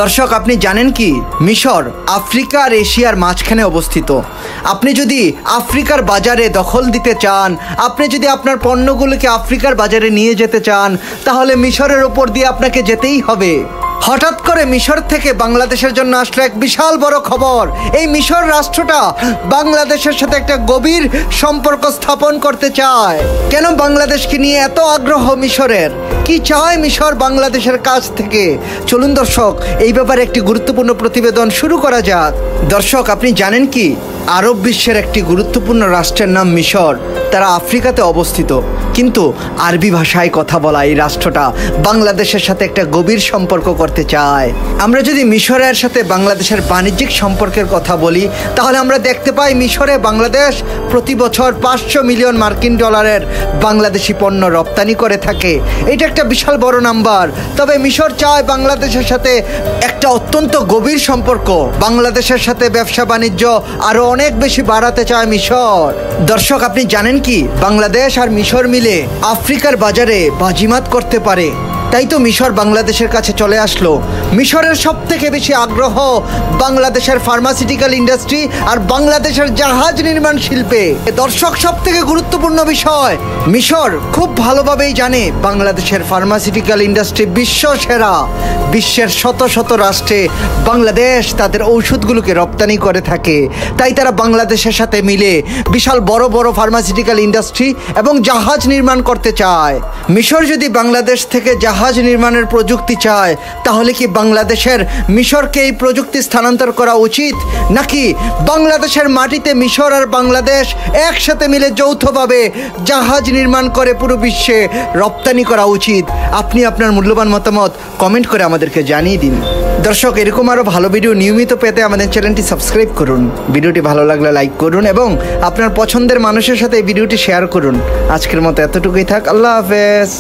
দর্শক, আপনি জানেন কি মিশর আফ্রিকা আর এশিয়ার মাঝখানে অবস্থিত। আপনি যদি আফ্রিকার বাজারে দখল দিতে চান, আপনি যদি আপনার পণ্যগুলোকে আফ্রিকার বাজারে নিয়ে যেতে চান, তাহলে মিশরের ওপর দিয়ে আপনাকে যেতেই হবে। হঠাৎ করে মিশর থেকে বাংলাদেশের জন্য আসলো এক বিশাল বড় খবর। এই মিশর রাষ্ট্রটা বাংলাদেশের সাথে একটা গভীর সম্পর্ক স্থাপন করতে চায়। কেন বাংলাদেশকে নিয়ে এত আগ্রহ মিশরের? কি চায় মিশর বাংলাদেশের কাছ থেকে? চলুন দর্শক, এই ব্যাপারে একটি গুরুত্বপূর্ণ প্রতিবেদন শুরু করা যাক। দর্শক, আপনি জানেন কি আরব বিশ্বের একটি গুরুত্বপূর্ণ রাষ্ট্রের নাম মিশর। তারা আফ্রিকাতে অবস্থিত, কিন্তু আরবি ভাষায় কথা বলা এই রাষ্ট্রটা বাংলাদেশের সাথে একটা গভীর সম্পর্ক করতে চায়। আমরা যদি মিশরের সাথে বাংলাদেশের বাণিজ্যিক সম্পর্কের কথা বলি, তাহলে আমরা দেখতে পাই মিশরে বাংলাদেশ প্রতি বছর 500 মিলিয়ন মার্কিন ডলারের বাংলাদেশি পণ্য রপ্তানি করে থাকে। এটা একটা বিশাল বড় নাম্বার। তবে মিশর চায় বাংলাদেশের সাথে একটা অত্যন্ত গভীর সম্পর্ক। বাংলাদেশের সাথে ব্যবসা বাণিজ্য আরো অনেক বেশি বাড়াতে চায় মিশর। দর্শক, আপনি জানেন কি বাংলাদেশ আর মিশর মিলে আফ্রিকার বাজারে বাজিমাত করতে পারে। তাই তো মিশর বাংলাদেশের কাছে চলে আসলো। মিশরের সব থেকে বেশি আগ্রহ বাংলাদেশের ফার্মাসিউটিক্যাল ইন্ডাস্ট্রি আর বাংলাদেশের জাহাজ নির্মাণ শিল্পে। দর্শক, সব থেকে গুরুত্বপূর্ণ বিষয়, মিশর খুব ভালোভাবেই জানে বাংলাদেশের ফার্মাসিউটিক্যাল ইন্ডাস্ট্রি বিশ্ব সেরা। বিশ্বের শত শত রাষ্ট্রে বাংলাদেশ তাদের ঔষধগুলোকে রপ্তানি করে থাকে। তাই তারা বাংলাদেশের সাথে মিলে বিশাল বড় বড় ফার্মাসিউটিক্যাল ইন্ডাস্ট্রি এবং জাহাজ নির্মাণ করতে চায়। মিশর যদি বাংলাদেশ থেকে জাহাজ নির্মাণের প্রযুক্তি চায়, তাহলে কি বাংলাদেশের মিশরকে এই প্রযুক্তি স্থানান্তর করা উচিত, নাকি বাংলাদেশের মাটিতে মিশর আর বাংলাদেশ একসাথে মিলে যৌথভাবে জাহাজ নির্মাণ করে পুরো বিশ্বে রপ্তানি করা উচিত? আপনি আপনার মূল্যবান মতামত কমেন্ট করে আমাদেরকে জানিয়ে দিন। দর্শক, এরকম আরও ভালো ভিডিও নিয়মিত পেতে আমাদের চ্যানেলটি সাবস্ক্রাইব করুন। ভিডিওটি ভালো লাগলে লাইক করুন এবং আপনার পছন্দের মানুষের সাথে এই ভিডিওটি শেয়ার করুন। আজকের মতো এতটুকুই থাক। আল্লাহ হাফেজ।